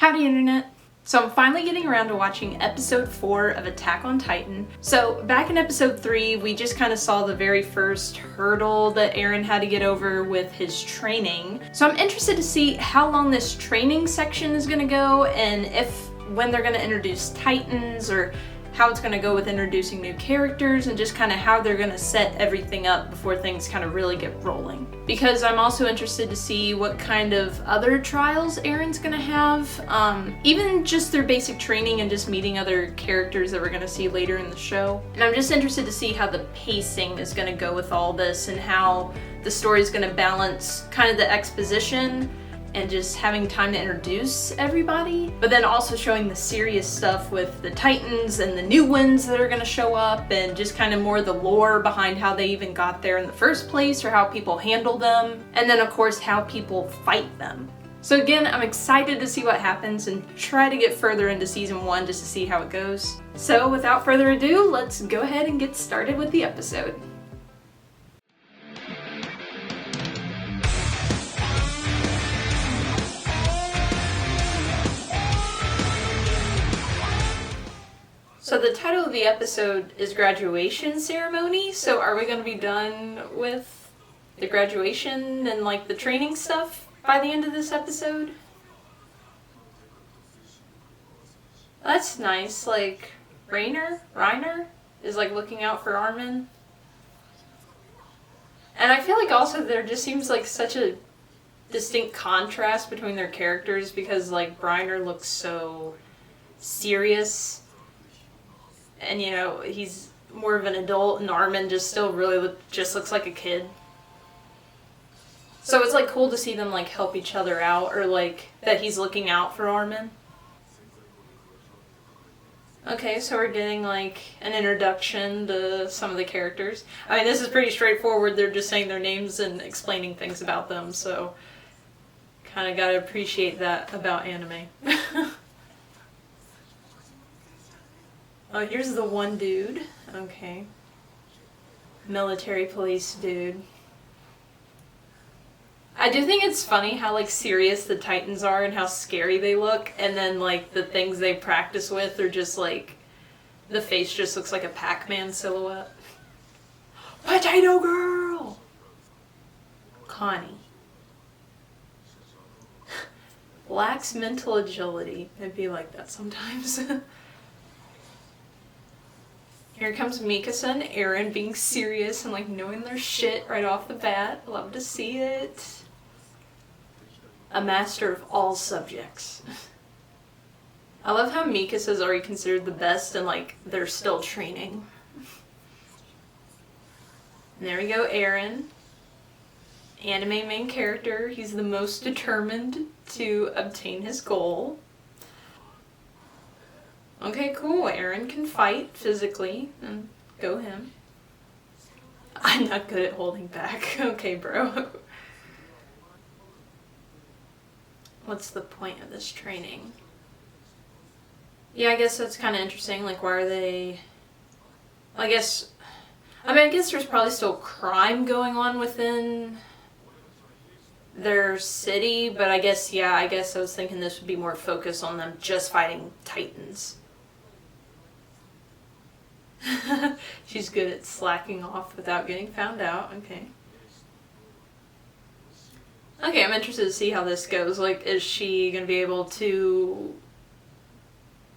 Howdy Internet! So I'm finally getting around to watching episode 4 of Attack on Titan. So back in episode 3, we just kind of saw the very first hurdle that Eren had to get over with his training. So I'm interested to see how long this training section is going to go, and when they're going to introduce Titans, or how it's going to go with introducing new characters, and just kind of how they're going to set everything up before things kind of really get rolling. Because I'm also interested to see what kind of other trials Eren's going to have, even just their basic training and just meeting other characters that we're going to see later in the show. And I'm just interested to see how the pacing is going to go with all this, and how the story is going to balance kind of the exposition and just having time to introduce everybody, but then also showing the serious stuff with the Titans and the new ones that are gonna show up, and just kind of more the lore behind how they even got there in the first place, or how people handle them, and then of course how people fight them. So again, I'm excited to see what happens and try to get further into season 1 just to see how it goes. So without further ado, let's go ahead and get started with the episode. So the title of the episode is Graduation Ceremony, so are we going to be done with the graduation and like the training stuff by the end of this episode? That's nice, like Reiner is like looking out for Armin. And I feel like also there just seems like such a distinct contrast between their characters, because like Reiner looks so serious. And you know, he's more of an adult, and Armin just still really just looks like a kid. So it's like cool to see them like help each other out, or like that he's looking out for Armin. Okay, so we're getting like an introduction to some of the characters. I mean, this is pretty straightforward. They're just saying their names and explaining things about them, so kind of gotta appreciate that about anime. Oh, here's the one dude. Okay. Military police dude. I do think it's funny how like serious the Titans are and how scary they look, and then like the things they practice with are just like, the face just looks like a Pac-Man silhouette. Potato Girl! Connie. Lacks mental agility. It'd be like that sometimes. Here comes Mikasa and Eren being serious and like knowing their shit right off the bat. Love to see it. A master of all subjects. I love how Mikasa's already considered the best and like they're still training. And there we go, Eren. Anime main character. He's the most determined to obtain his goal. Okay, cool. Eren can fight physically, and go him. I'm not good at holding back. Okay, bro. What's the point of this training? Yeah, I guess that's kind of interesting. Like, why are they... I guess there's probably still crime going on within their city, but I guess I was thinking this would be more focused on them just fighting Titans. She's good at slacking off without getting found out. Okay. Okay, I'm interested to see how this goes. Like, is she gonna be able to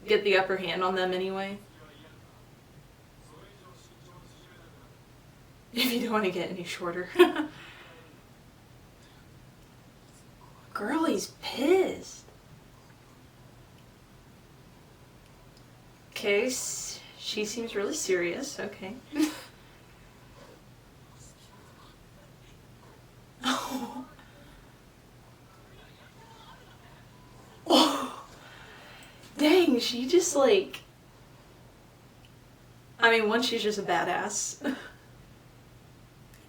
get the upper hand on them anyway? If you don't want to get any shorter. Girlie's pissed. Okay, she seems really serious. Okay. Oh. Oh. Dang, she just like... I mean, one, she's just a badass.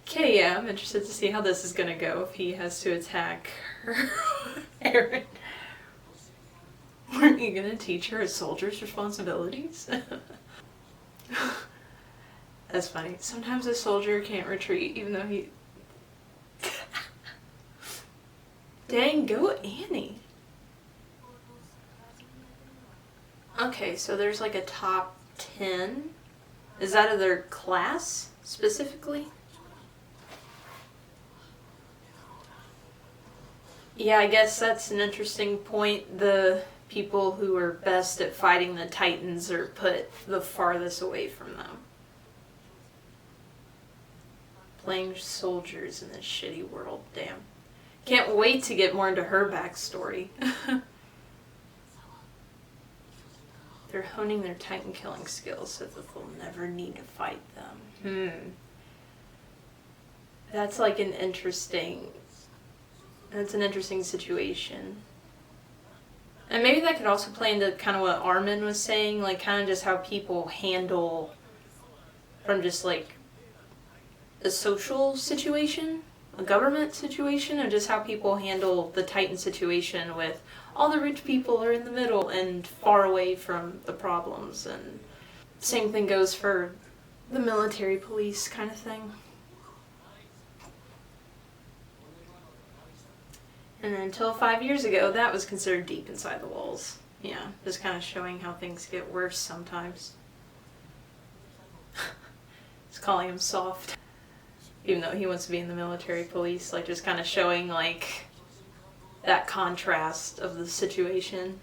Okay, yeah, I'm interested to see how this is gonna go if he has to attack her. Eren. Weren't you gonna teach her a soldier's responsibilities? That's funny. Sometimes a soldier can't retreat even though he... Dang, go Annie. Okay, so there's like a top 10. Is that of their class specifically? Yeah, I guess that's an interesting point. The people who are best at fighting the Titans are put the farthest away from them. Playing soldiers in this shitty world, damn. Can't wait to get more into her backstory. They're honing their Titan killing skills so that they'll never need to fight them. That's like an interesting situation. And maybe that could also play into kind of what Armin was saying, like kind of just how people handle from just like a social situation, a government situation, or just how people handle the Titan situation with all the rich people are in the middle and far away from the problems. And same thing goes for the military police kind of thing. And until 5 years ago, that was considered deep inside the walls. Yeah, just kind of showing how things get worse sometimes. Just calling him soft. Even though he wants to be in the military police, like just kind of showing like that contrast of the situation.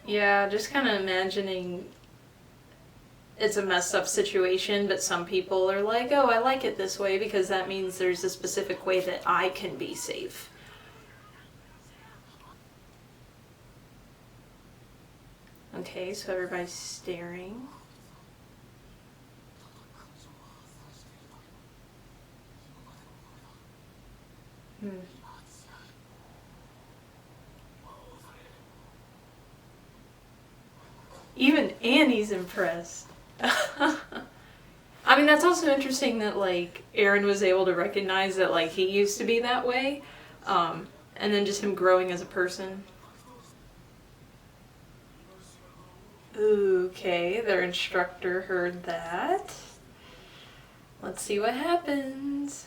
Yeah, just kind of imagining it's a messed up situation, but some people are like, oh, I like it this way because that means there's a specific way that I can be safe. Okay, so everybody's staring. Even Annie's impressed. I mean, that's also interesting that, like, Eren was able to recognize that, like, he used to be that way. And then just him growing as a person. Okay, their instructor heard that. Let's see what happens.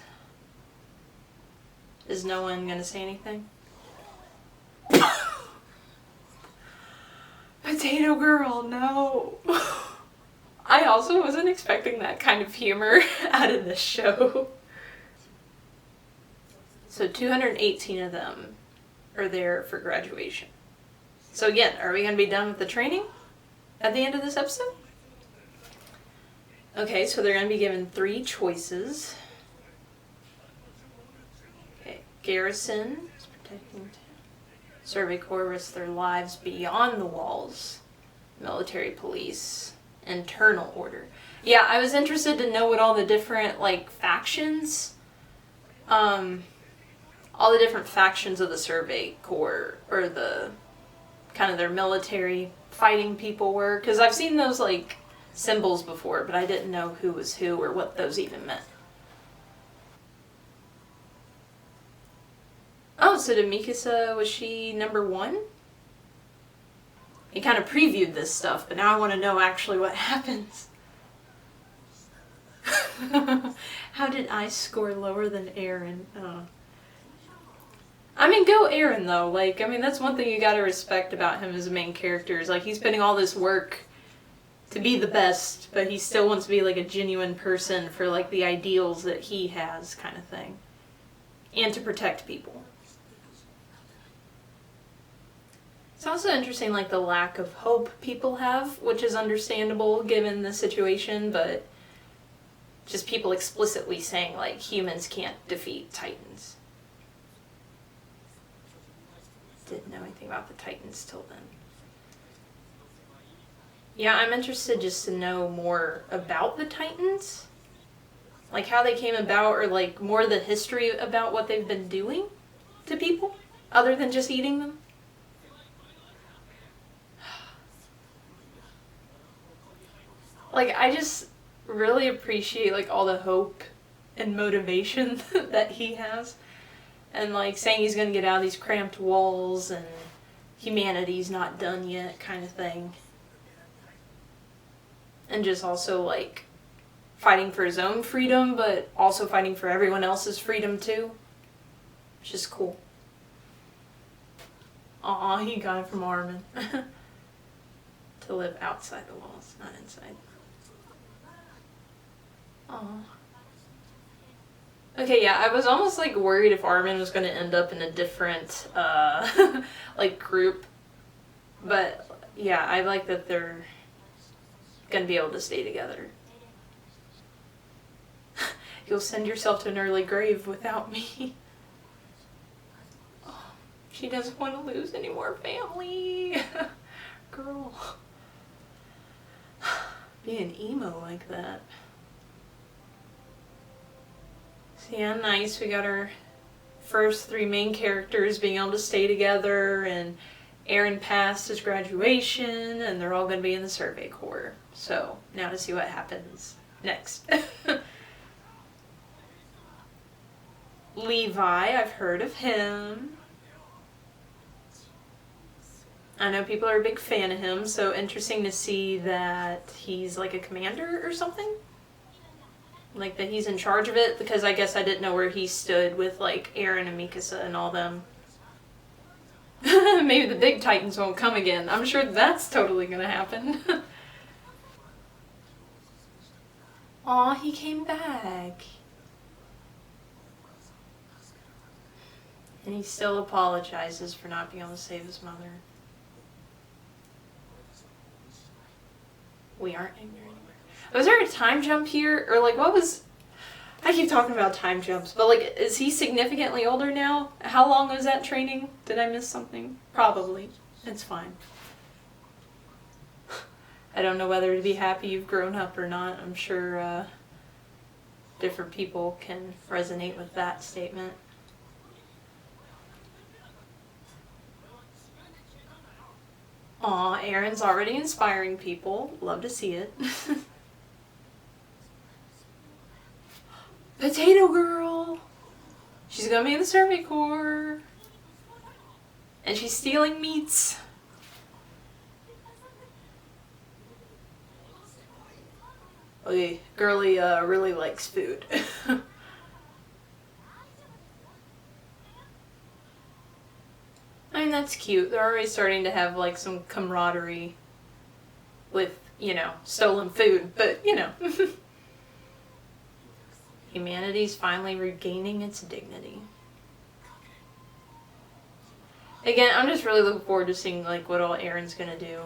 Is no one gonna say anything? Potato girl, no. I also wasn't expecting that kind of humor out of this show. So 218 of them are there for graduation. So again, are we going to be done with the training at the end of this episode? Okay, so they're going to be given 3 choices. Okay, garrison is protecting. Survey Corps risk their lives beyond the walls. Military police. Internal order. Yeah, I was interested to know what all the different, like, factions, all the different factions of the Survey Corps, or the, kind of their military fighting people were, because I've seen those, like, symbols before, but I didn't know who was who or what those even meant. Oh, so did Mikasa, was she number 1? He kind of previewed this stuff, but now I want to know actually what happens. How did I score lower than Eren? I mean, go Eren, though. Like, I mean, that's one thing you gotta respect about him as a main character. Is, like, he's putting all this work to be the best, but he still wants to be, like, a genuine person for, like, the ideals that he has, kind of thing. And to protect people. It's also interesting, like, the lack of hope people have, which is understandable given the situation, but just people explicitly saying, like, humans can't defeat Titans. Didn't know anything about the Titans till then. Yeah, I'm interested just to know more about the Titans. Like, how they came about, or, like, more of the history about what they've been doing to people, other than just eating them. Like, I just really appreciate, like, all the hope and motivation that he has. And, like, saying he's gonna get out of these cramped walls and humanity's not done yet kind of thing. And just also, like, fighting for his own freedom, but also fighting for everyone else's freedom, too. Which is cool. Aw, he got it from Armin. To live outside the walls, not inside. Aw. Okay, yeah, I was almost like worried if Armin was gonna end up in a different like group. But yeah, I like that they're gonna be able to stay together. You'll send yourself to an early grave without me. Oh, she doesn't want to lose any more family. Girl. Being emo like that. So yeah, nice. We got our first 3 main characters being able to stay together, and Eren passed his graduation, and they're all going to be in the Survey Corps. So now to see what happens next. Levi, I've heard of him. I know people are a big fan of him, so interesting to see that he's like a commander or something. Like that he's in charge of it, because I guess I didn't know where he stood with like Eren and Mikasa and all them. Maybe the big Titans won't come again. I'm sure that's totally gonna happen. Aw, he came back. And he still apologizes for not being able to save his mother. We aren't ignorant anymore. Was there a time jump here? Or like what was... I keep talking about time jumps, but like is he significantly older now? How long was that training? Did I miss something? Probably. It's fine. I don't know whether to be happy you've grown up or not. I'm sure different people can resonate with that statement. Aw, Eren's already inspiring people. Love to see it. Potato Girl! She's gonna be in the Survey Corps. And she's stealing meats. Okay, girly really likes food. I mean, that's cute. They're already starting to have, like, some camaraderie with, you know, stolen food. But, you know. Humanity's finally regaining its dignity. Again, I'm just really looking forward to seeing, like, what all Eren's gonna do.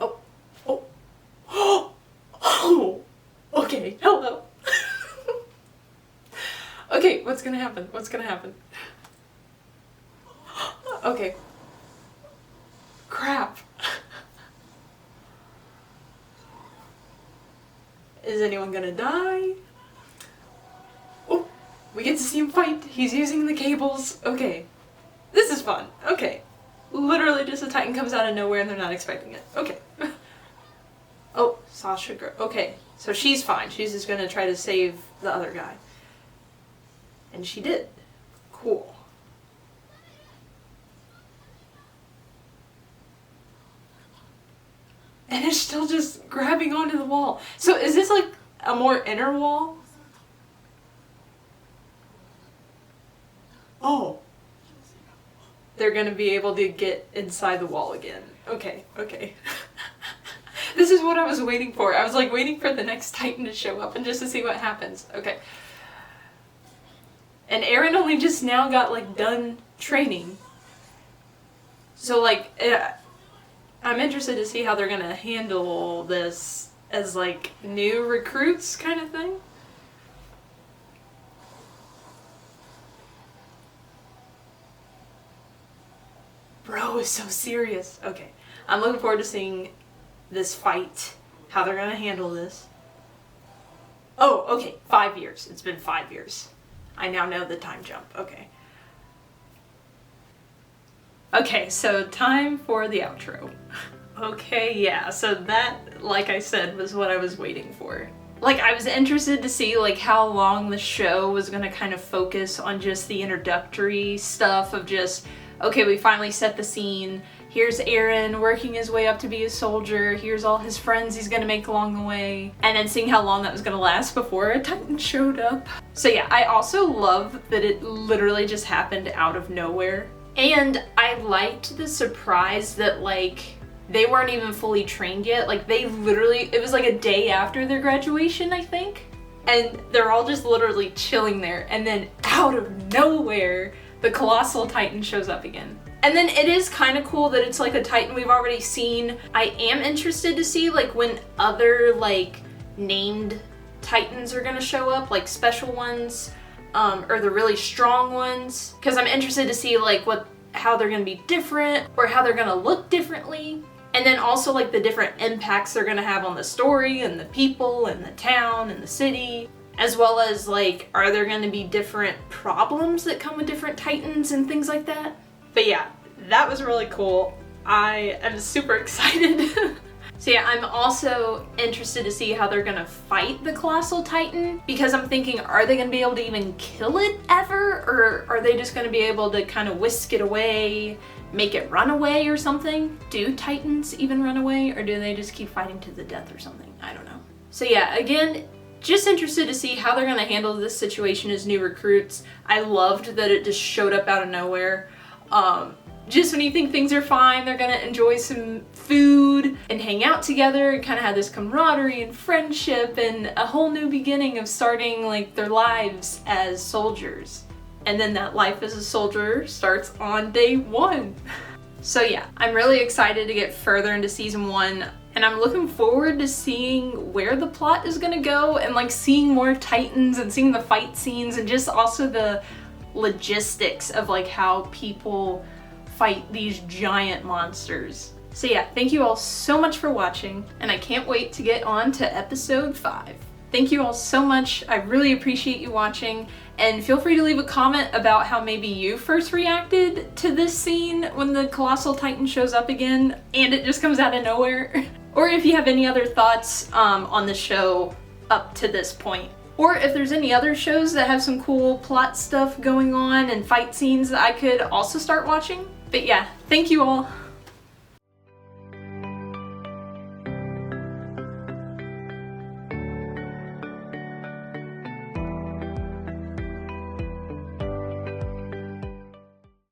Oh. Oh. Oh! Okay, hello. Okay, what's gonna happen? What's gonna happen? Okay. Crap. Is anyone gonna die? Oh, we get to see him fight. He's using the cables. Okay. This is fun. Okay. Literally just a Titan comes out of nowhere and they're not expecting it. Okay. Oh, Sasha girl. Okay, so she's fine. She's just gonna try to save the other guy. And she did. Cool. And it's still just grabbing onto the wall. So is this like a more inner wall? Oh. They're gonna be able to get inside the wall again. Okay, okay. This is what I was waiting for. I was like waiting for the next Titan to show up and just to see what happens. Okay. And Eren only just now got like done training. So like, I'm interested to see how they're gonna handle this as like new recruits kind of thing. Bro is so serious. Okay, I'm looking forward to seeing this fight, how they're gonna handle this. Oh, okay, 5 years. It's been 5 years. I now know the time jump. Okay. Okay, so time for the outro. Okay, yeah, so that, like I said, was what I was waiting for. Like, I was interested to see, like, how long the show was gonna kind of focus on just the introductory stuff of just, okay, we finally set the scene, Here's Eren working his way up to be a soldier. Here's all his friends he's gonna make along the way. And then seeing how long that was gonna last before a Titan showed up. So yeah, I also love that it literally just happened out of nowhere. And I liked the surprise that like, they weren't even fully trained yet. Like they literally, it was like a day after their graduation, I think. And they're all just literally chilling there. And then out of nowhere, the Colossal Titan shows up again. And then it is kind of cool that it's like a Titan we've already seen. I am interested to see like when other like named Titans are gonna show up, like special ones, or the really strong ones. Because I'm interested to see like how they're gonna be different or how they're gonna look differently. And then also like the different impacts they're gonna have on the story and the people and the town and the city. As well as like, are there gonna be different problems that come with different Titans and things like that? But yeah, that was really cool. I am super excited. So yeah, I'm also interested to see how they're gonna fight the Colossal Titan, because I'm thinking, are they gonna be able to even kill it ever? Or are they just gonna be able to kind of whisk it away, make it run away or something? Do Titans even run away, or do they just keep fighting to the death or something? I don't know. So yeah, again, just interested to see how they're gonna handle this situation as new recruits. I loved that it just showed up out of nowhere. Just when you think things are fine, they're gonna enjoy some food and hang out together and kind of have this camaraderie and friendship and a whole new beginning of starting like their lives as soldiers. And then that life as a soldier starts on day 1. So yeah, I'm really excited to get further into season 1, and I'm looking forward to seeing where the plot is gonna go and like seeing more Titans and seeing the fight scenes and just also the logistics of like how people fight these giant monsters. So yeah, thank you all so much for watching, and I can't wait to get on to episode 5. Thank you all so much. I really appreciate you watching, and feel free to leave a comment about how maybe you first reacted to this scene when the Colossal Titan shows up again and it just comes out of nowhere. Or if you have any other thoughts on the show up to this point. Or if there's any other shows that have some cool plot stuff going on and fight scenes that I could also start watching. But yeah, thank you all.